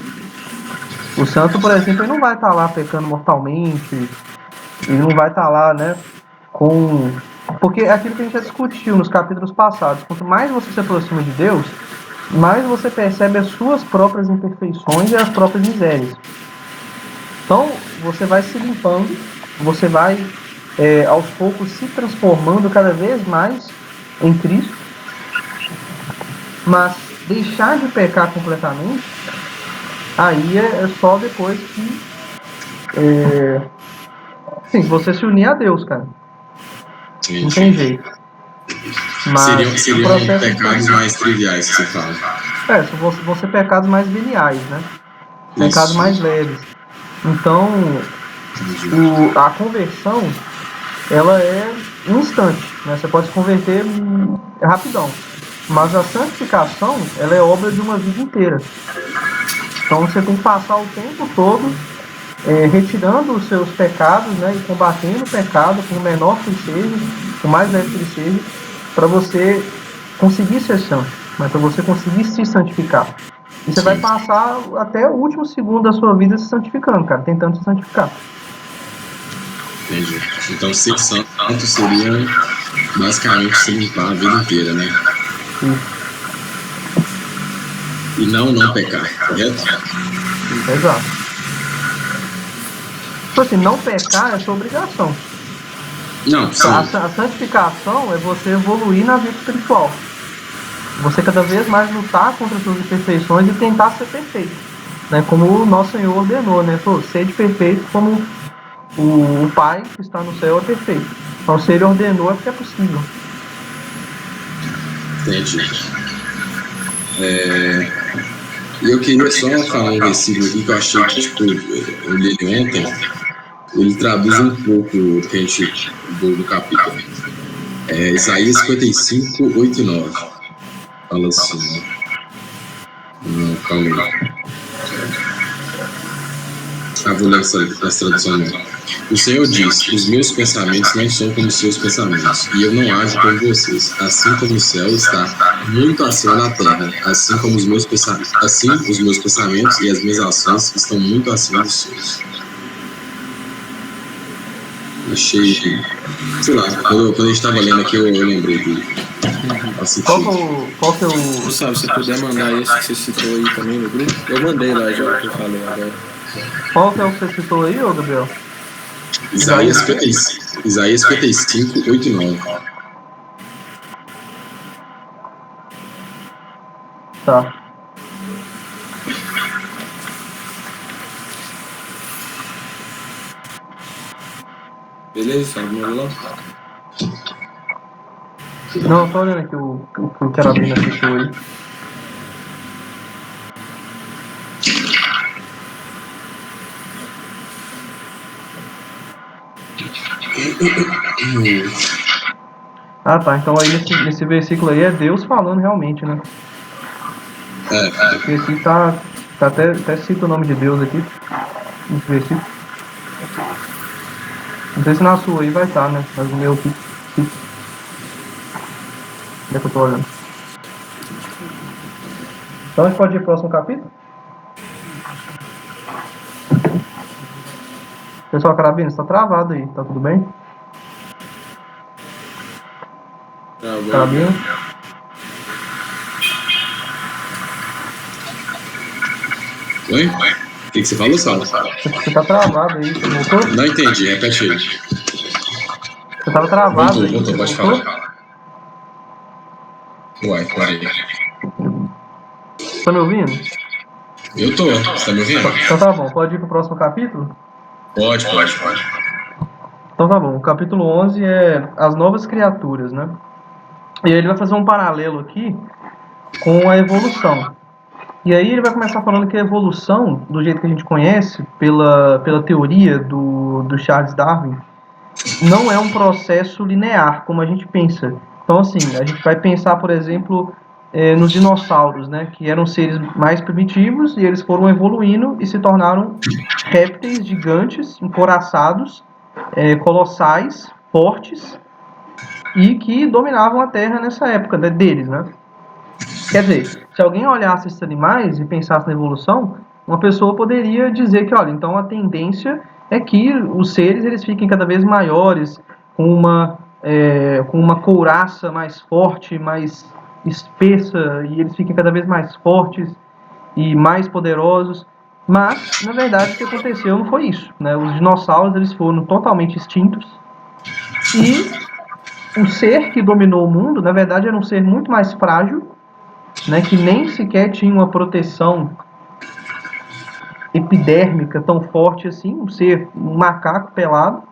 O santo, por exemplo, ele não vai estar lá pecando mortalmente, ele não vai estar lá, né, porque é aquilo que a gente já discutiu nos capítulos passados. Quanto mais você se aproxima de Deus, mais você percebe as suas próprias imperfeições e as próprias misérias. Então, você vai se limpando, você vai, aos poucos, se transformando cada vez mais em Cristo. Mas deixar de pecar completamente, aí é só depois que você se unir a Deus, cara. Sim, não tem jeito. Mas seriam pecados mais triviais que você fala. Vão ser pecados mais veniais, né? Pecados mais leves. Então, a conversão, ela é um instante, né? Você pode se converter rapidão. Mas a santificação, ela é obra de uma vida inteira. Então você tem que passar o tempo todo retirando os seus pecados, né? E combatendo o pecado, por menor que ele seja, por mais leve que ele seja, para você conseguir ser santo, né? Para você conseguir se santificar. E você vai passar até o último segundo da sua vida se santificando, cara, tentando se santificar. Entendi. Então ser santo seria basicamente se limpar a vida inteira, né? Sim. E não pecar, correto? Exato. Tipo assim, não pecar é sua obrigação. Não, sim. A santificação é você evoluir na vida espiritual. Você cada vez mais lutar contra as suas imperfeições e tentar ser perfeito, né? Como o nosso Senhor ordenou, né? Sede perfeito como o Pai que está no céu é perfeito. Então, se Ele ordenou, é porque é possível. Entendi. E eu queria só falar um versículo aqui que eu achei que, tipo, eu li ele ontem, ele traduz um pouco o que a gente do capítulo. Isaías 55, 8 e 9. Fala assim, né? Não, calma aí. Vou ler essa tradução. O Senhor diz: os meus pensamentos não são como os seus pensamentos, e eu não ajo como vocês. Assim como o céu está muito acima da terra, assim os meus pensamentos e as minhas ações estão muito acima dos seus. Achei, sei lá, quando a gente estava lendo aqui, eu lembrei dele. Qual que é o... Gustavo, se puder mandar esse que você citou aí também no grupo. Eu mandei lá já que eu falei agora. Qual que é o que você citou aí, ô Gabriel? Isaías 55, 8 e 9. Tá. Beleza? Manda lá. Não, tô olhando aqui o que o Carabina citou aí. Ah, tá. Então aí nesse versículo aí é Deus falando realmente, né? Porque aqui tá até cita o nome de Deus aqui. Nesse versículo. Não sei se na sua aí vai estar, né? Mas o meu aqui. Onde é que eu tô olhando? Então a gente pode ir pro próximo capítulo? Pessoal, Carabina, você tá travado aí, tá tudo bem? Carabina? Oi? O que você falou, Saulo? Você tá travado aí, você voltou? Não entendi, repete aí. Você tava travado aí. Voltou, pode falar. Uai, parei. Você tá me ouvindo? Eu tô, você tá me ouvindo? Então tá bom, pode ir pro próximo capítulo? Pode. Então tá bom, o capítulo 11 é as novas criaturas, né? E aí ele vai fazer um paralelo aqui com a evolução. E aí ele vai começar falando que a evolução, do jeito que a gente conhece, pela teoria do Charles Darwin, não é um processo linear, como a gente pensa. Então, assim, a gente vai pensar, por exemplo, nos dinossauros, né? Que eram seres mais primitivos e eles foram evoluindo e se tornaram répteis gigantes, encouraçados, colossais, fortes, e que dominavam a Terra nessa época deles, né? Quer dizer, se alguém olhasse esses animais e pensasse na evolução, uma pessoa poderia dizer que, olha, então a tendência é que os seres eles fiquem cada vez maiores, com uma couraça mais forte, mais espessa, e eles fiquem cada vez mais fortes e mais poderosos. Mas, na verdade, o que aconteceu não foi isso, né? Os dinossauros eles foram totalmente extintos e o ser que dominou o mundo, na verdade, era um ser muito mais frágil, né, que nem sequer tinha uma proteção epidérmica tão forte assim, um macaco pelado,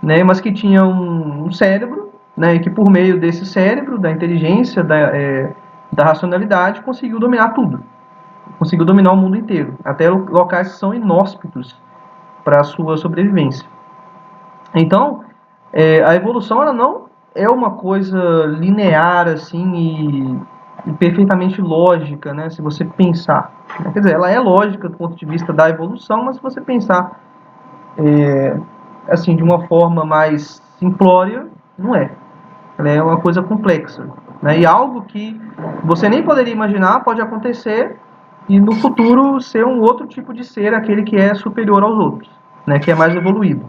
né, mas que tinha um cérebro, né, e que por meio desse cérebro, da inteligência, da racionalidade, conseguiu dominar tudo, conseguiu dominar o mundo inteiro, até locais que são inóspitos para a sua sobrevivência. Então, a evolução ela não é uma coisa linear assim e perfeitamente lógica, né? Se você pensar, quer dizer, ela é lógica do ponto de vista da evolução, mas se você pensar assim de uma forma mais simplória, não é. Ela é uma coisa complexa, né? E algo que você nem poderia imaginar pode acontecer e no futuro ser um outro tipo de ser, aquele que é superior aos outros, né? Que é mais evoluído.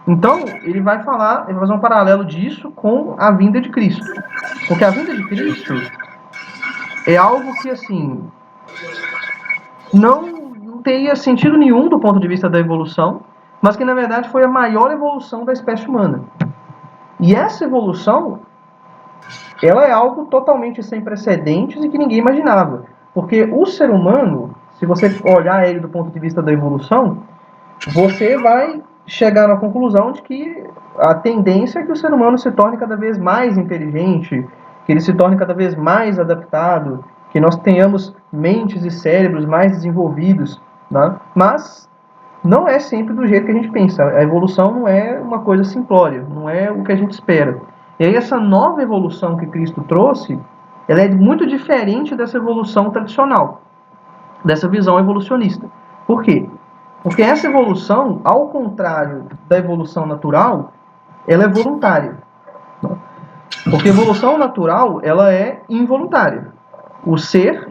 Então, ele vai fazer um paralelo disso com a vinda de Cristo. Porque a vinda de Cristo é algo que, assim, não teria sentido nenhum do ponto de vista da evolução, mas que, na verdade, foi a maior evolução da espécie humana. E essa evolução, ela é algo totalmente sem precedentes e que ninguém imaginava. Porque o ser humano, se você olhar ele do ponto de vista da evolução, você vai chegar na conclusão de que a tendência é que o ser humano se torne cada vez mais inteligente, que ele se torne cada vez mais adaptado, que nós tenhamos mentes e cérebros mais desenvolvidos, né? Mas não é sempre do jeito que a gente pensa. A evolução não é uma coisa simplória, não é o que a gente espera. E aí essa nova evolução que Cristo trouxe, ela é muito diferente dessa evolução tradicional, dessa visão evolucionista. Por quê? Porque essa evolução, ao contrário da evolução natural, ela é voluntária. Porque a evolução natural, ela é involuntária. O ser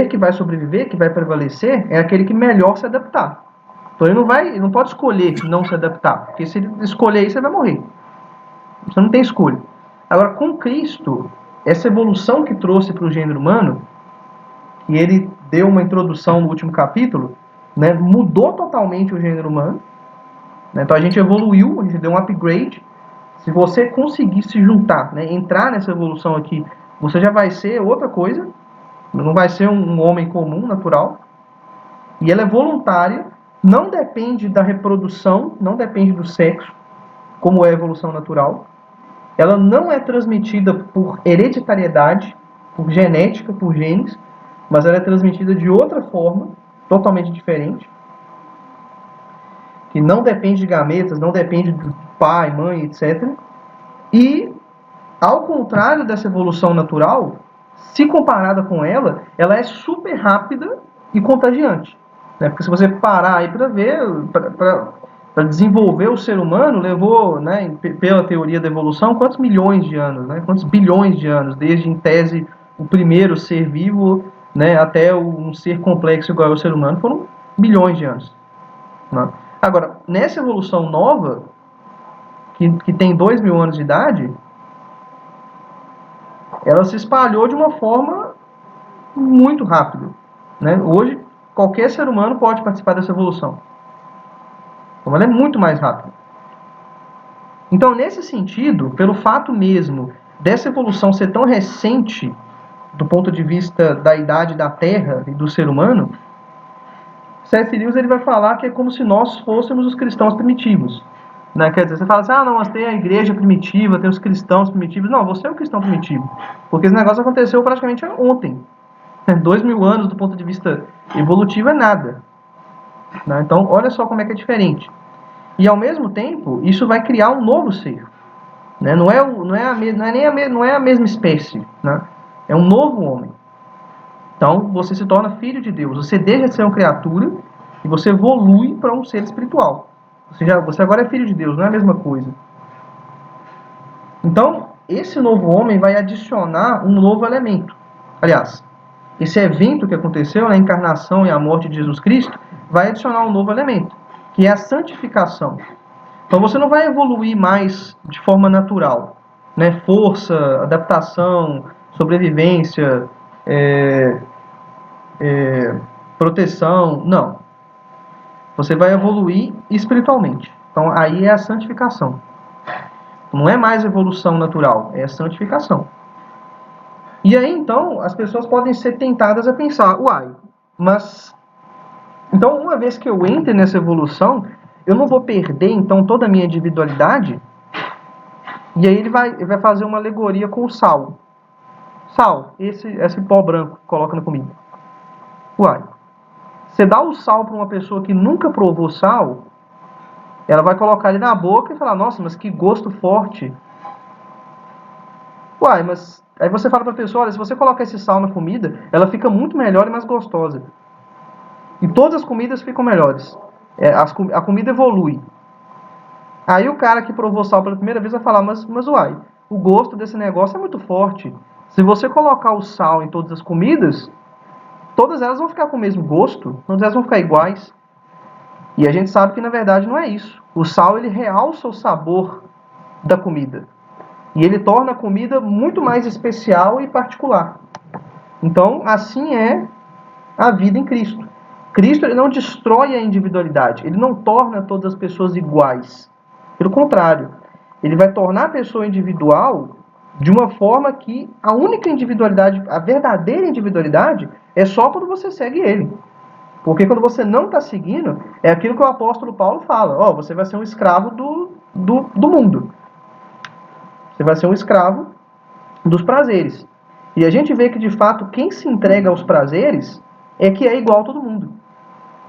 que vai sobreviver, que vai prevalecer, é aquele que melhor se adaptar. Então ele não pode escolher não se adaptar, porque se ele escolher isso, ele vai morrer. Você não tem escolha. Agora, com Cristo, essa evolução que trouxe para o gênero humano, que ele deu uma introdução no último capítulo, né, mudou totalmente o gênero humano. Né, então a gente evoluiu, a gente deu um upgrade. Se você conseguir se juntar, né, entrar nessa evolução aqui, você já vai ser outra coisa. Não vai ser um homem comum, natural. E ela é voluntária, não depende da reprodução, não depende do sexo, como é a evolução natural. Ela não é transmitida por hereditariedade, por genética, por genes, mas ela é transmitida de outra forma, totalmente diferente, que não depende de gametas, não depende do pai, mãe, etc. E, ao contrário dessa evolução natural, se comparada com ela, ela é super rápida e contagiante. Né? Porque se você parar aí para ver, para desenvolver o ser humano, levou, né, pela teoria da evolução, quantos milhões de anos, né? Quantos bilhões de anos, desde, em tese, o primeiro ser vivo, né, até um ser complexo igual ao ser humano, foram bilhões de anos. Né? Agora, nessa evolução nova, que tem 2.000 anos de idade, ela se espalhou de uma forma muito rápida. Né? Hoje, qualquer ser humano pode participar dessa evolução. Então, ela é muito mais rápida. Então, nesse sentido, pelo fato mesmo dessa evolução ser tão recente, do ponto de vista da idade da Terra e do ser humano, C.S. Lewis ele vai falar que é como se nós fôssemos os cristãos primitivos. Né? Quer dizer, você fala assim, não, mas tem a igreja primitiva, tem os cristãos primitivos. Não, você é o cristão primitivo. Porque esse negócio aconteceu praticamente ontem. 2.000 anos do ponto de vista evolutivo é nada. Né? Então, olha só como é que é diferente. E, ao mesmo tempo, isso vai criar um novo ser. Né? Não é a mesma espécie. Né? É um novo homem. Então, você se torna filho de Deus. Você deixa de ser uma criatura e você evolui para um ser espiritual. Você agora é filho de Deus, não é a mesma coisa. Então, esse novo homem vai adicionar um novo elemento. Aliás, esse evento que aconteceu, a encarnação e a morte de Jesus Cristo, vai adicionar um novo elemento, que é a santificação. Então, você não vai evoluir mais de forma natural. Né? Força, adaptação, sobrevivência, proteção, não. Você vai evoluir espiritualmente. Então, aí é a santificação. Não é mais evolução natural, é a santificação. E aí, então, as pessoas podem ser tentadas a pensar, mas... Então, uma vez que eu entre nessa evolução, eu não vou perder, então, toda a minha individualidade? E aí ele vai fazer uma alegoria com o sal. Sal, esse pó branco que coloca na comida. Você dá o sal para uma pessoa que nunca provou sal, ela vai colocar ele na boca e falar, nossa, mas que gosto forte. Mas... Aí você fala para a pessoa, olha, se você colocar esse sal na comida, ela fica muito melhor e mais gostosa. E todas as comidas ficam melhores. A comida evolui. Aí o cara que provou sal pela primeira vez vai falar, mas o gosto desse negócio é muito forte. Se você colocar o sal em todas as comidas, todas elas vão ficar com o mesmo gosto, todas elas vão ficar iguais. E a gente sabe que na verdade não é isso. O sal ele realça o sabor da comida. E ele torna a comida muito mais especial e particular. Então, assim é a vida em Cristo. Cristo ele não destrói a individualidade. Ele não torna todas as pessoas iguais. Pelo contrário, ele vai tornar a pessoa individual de uma forma que a única individualidade, a verdadeira individualidade, é só quando você segue ele. Porque quando você não está seguindo, é aquilo que o apóstolo Paulo fala. Você vai ser um escravo do mundo. Você vai ser um escravo dos prazeres. E a gente vê que, de fato, quem se entrega aos prazeres é que é igual a todo mundo.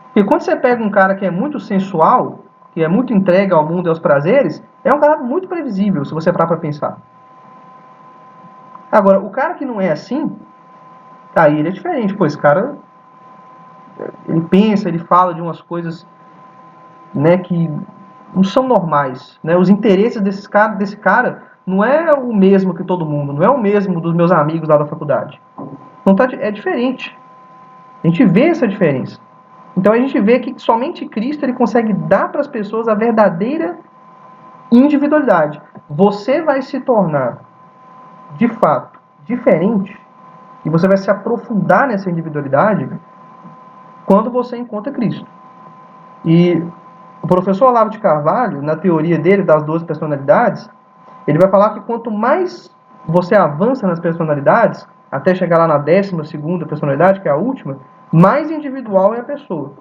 Porque quando você pega um cara que é muito sensual, que é muito entregue ao mundo e aos prazeres, é um cara muito previsível, se você parar para pensar. Agora, o cara que não é assim, aí ele é diferente. Pô, esse cara, ele pensa, ele fala de umas coisas, né, que não são normais, né? Os interesses desse cara não é o mesmo que todo mundo, não é o mesmo dos meus amigos lá da faculdade. Então é diferente. A gente vê essa diferença. Então a gente vê que somente Cristo ele consegue dar para as pessoas a verdadeira individualidade. Você vai se tornar, de fato, diferente e você vai se aprofundar nessa individualidade quando você encontra Cristo. E o professor Olavo de Carvalho, na teoria dele das 12 personalidades, ele vai falar que quanto mais você avança nas personalidades, até chegar lá na 12ª personalidade, que é a última, mais individual é a pessoa.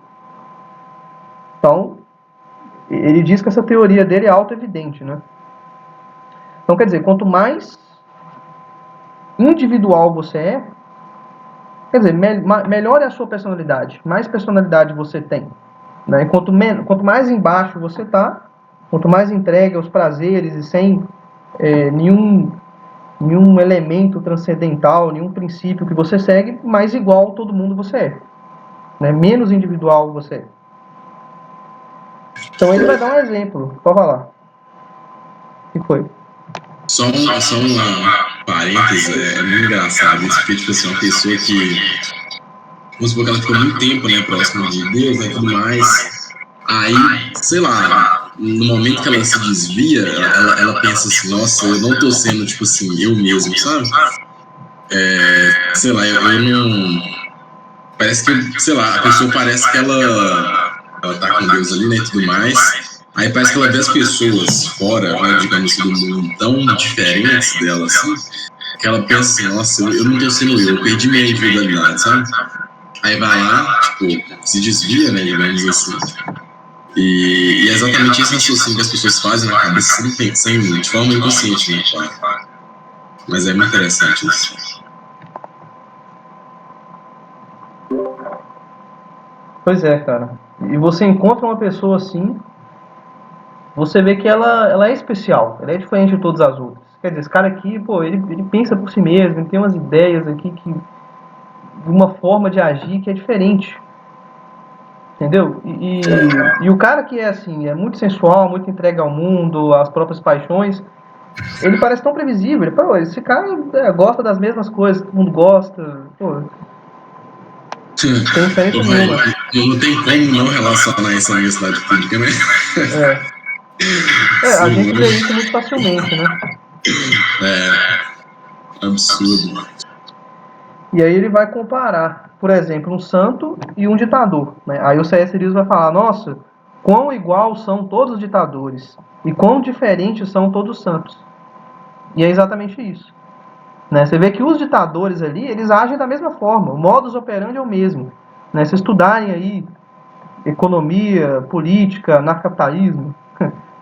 Então, ele diz que essa teoria dele é auto-evidente, né? Então, quer dizer, quanto mais individual você é, quer dizer, melhor é a sua personalidade, mais personalidade você tem. Né? Quanto mais embaixo você está, quanto mais entregue aos prazeres e sem nenhum elemento transcendental, nenhum princípio que você segue, mais igual a todo mundo você é. Né? Menos individual você é. Então ele vai dar um exemplo. Pode falar. O que foi? Só uma parêntese, é muito engraçado isso, porque, tipo assim, uma pessoa que, vamos supor que ela ficou muito tempo, né, próxima de Deus, né, e tudo mais, aí, sei lá, no momento que ela se desvia, ela pensa assim, nossa, eu não tô sendo, tipo assim, eu mesmo, sabe? Sei lá, eu não... Parece que, sei lá, a pessoa parece que ela tá com Deus ali, né, e tudo mais. Aí parece que ela vê as pessoas fora, né, digamos assim, do mundo tão diferentes dela, assim, que ela pensa assim, nossa, eu não tô sendo eu perdi minha individualidade, sabe? Aí vai lá, tipo, se desvia, né, digamos assim. E é exatamente esse raciocínio que as pessoas fazem na cabeça, sem de forma inconsciente, né, claro. Mas é muito interessante isso. Pois é, cara. E você encontra uma pessoa assim, você vê que ela é especial, ela é diferente de todas as outras. Quer dizer, esse cara aqui, pô, ele pensa por si mesmo, ele tem umas ideias aqui que uma forma de agir que é diferente. Entendeu? E o cara que é assim, é muito sensual, muito entregue ao mundo, às próprias paixões, ele parece tão previsível. Ele, pô, esse cara gosta das mesmas coisas, todo mundo gosta. Pô, tem diferença nenhuma. Não tem como não relacionar isso à universidade pública, né? A gente vê isso muito facilmente, né? Absurdo. E aí ele vai comparar, por exemplo, um santo e um ditador. Né? Aí o C.S. Lewis vai falar, nossa, quão igual são todos os ditadores e quão diferentes são todos os santos. E é exatamente isso. Né? Você vê que os ditadores ali, eles agem da mesma forma, o modus operandi é o mesmo. Né? Se estudarem aí economia, política, anarcapitalismo,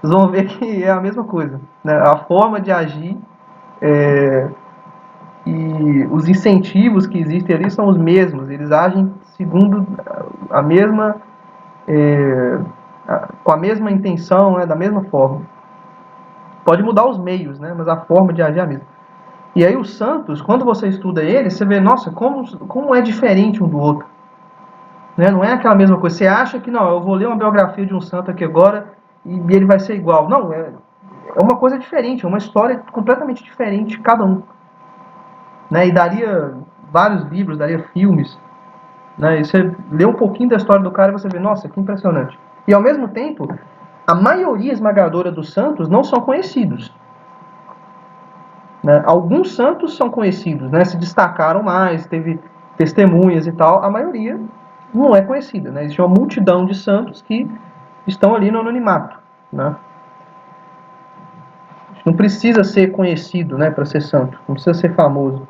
vocês vão ver que é a mesma coisa. Né? A forma de agir e os incentivos que existem ali são os mesmos, eles agem segundo a mesma com a mesma intenção, né, da mesma forma. Pode mudar os meios, né, mas a forma de agir é a mesma. E aí os santos, quando você estuda eles, você vê, nossa, como é diferente um do outro. Né? Não é aquela mesma coisa. Você acha que, não, eu vou ler uma biografia de um santo aqui agora e ele vai ser igual. Não, é uma coisa diferente, é uma história completamente diferente de cada um. Né? E daria vários livros, daria filmes. Né? E você lê um pouquinho da história do cara e você vê, nossa, que impressionante. E ao mesmo tempo, a maioria esmagadora dos santos não são conhecidos. Né? Alguns santos são conhecidos, né? Se destacaram mais, teve testemunhas e tal. A maioria não é conhecida. Né? Existe uma multidão de santos que estão ali no anonimato. Né? Não precisa ser conhecido, né, para ser santo. Não precisa ser famoso.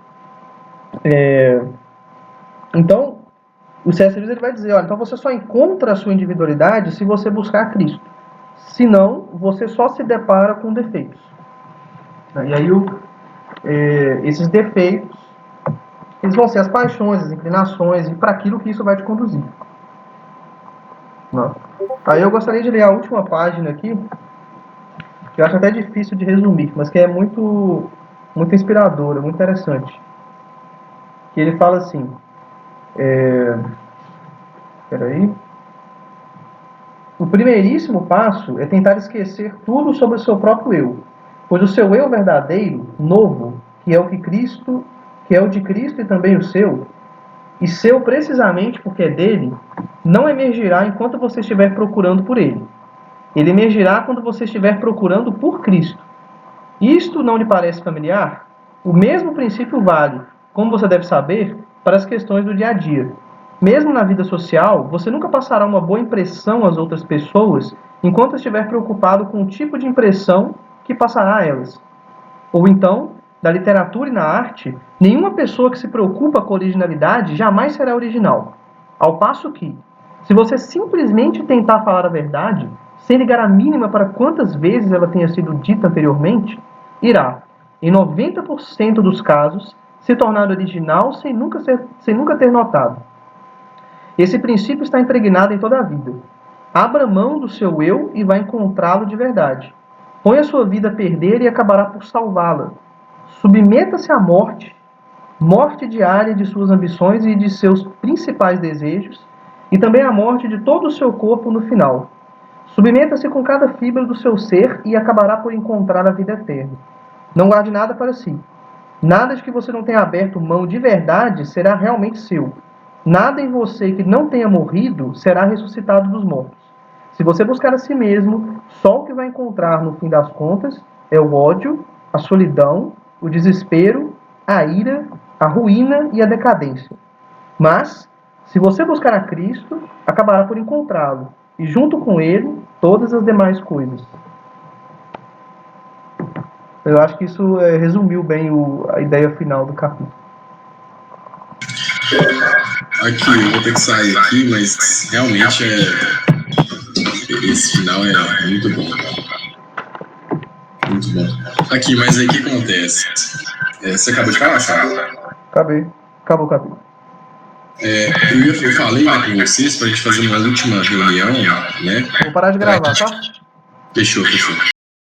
Então, o C.S. Lewis ele vai dizer, olha, então você só encontra a sua individualidade se você buscar Cristo. Senão, você só se depara com defeitos. E aí, esses defeitos, Eles vão ser as paixões, as inclinações e para aquilo que isso vai te conduzir. Não. Aí eu gostaria de ler a última página aqui, que eu acho até difícil de resumir, mas que é muito inspiradora, muito interessante. Que ele fala assim, peraí. O primeiríssimo passo é tentar esquecer tudo sobre o seu próprio eu, pois o seu eu verdadeiro, novo, que é o de Cristo e também o seu, e seu precisamente porque é dele, não emergirá enquanto você estiver procurando por ele. Ele emergirá quando você estiver procurando por Cristo. Isto não lhe parece familiar? O mesmo princípio vale, como você deve saber, para as questões do dia a dia. Mesmo na vida social, você nunca passará uma boa impressão às outras pessoas enquanto estiver preocupado com o tipo de impressão que passará a elas. Ou então, na literatura e na arte, nenhuma pessoa que se preocupa com a originalidade jamais será original. Ao passo que, se você simplesmente tentar falar a verdade, sem ligar a mínima para quantas vezes ela tenha sido dita anteriormente, irá, em 90% dos casos, se tornar original sem nunca ter notado. Esse princípio está impregnado em toda a vida. Abra mão do seu eu e vai encontrá-lo de verdade. Põe a sua vida a perder e acabará por salvá-la. Submeta-se à morte diária de suas ambições e de seus principais desejos, e também à morte de todo o seu corpo no final. Submeta-se com cada fibra do seu ser e acabará por encontrar a vida eterna. Não guarde nada para si. Nada de que você não tenha aberto mão de verdade será realmente seu. Nada em você que não tenha morrido será ressuscitado dos mortos. Se você buscar a si mesmo, só o que vai encontrar no fim das contas é o ódio, a solidão, o desespero, a ira, a ruína e a decadência. Mas, se você buscar a Cristo, acabará por encontrá-lo, e junto com ele, todas as demais coisas. Eu acho que isso resumiu bem a ideia final do capítulo. Aqui, eu vou ter que sair aqui, mas realmente esse final é muito bom. Muito bom. Aqui, mas aí o que acontece? Você acabou de falar, sabe? Acabou o capítulo. Eu falei com vocês pra gente fazer uma última reunião, né? Vou parar de gravar, tá? Fechou.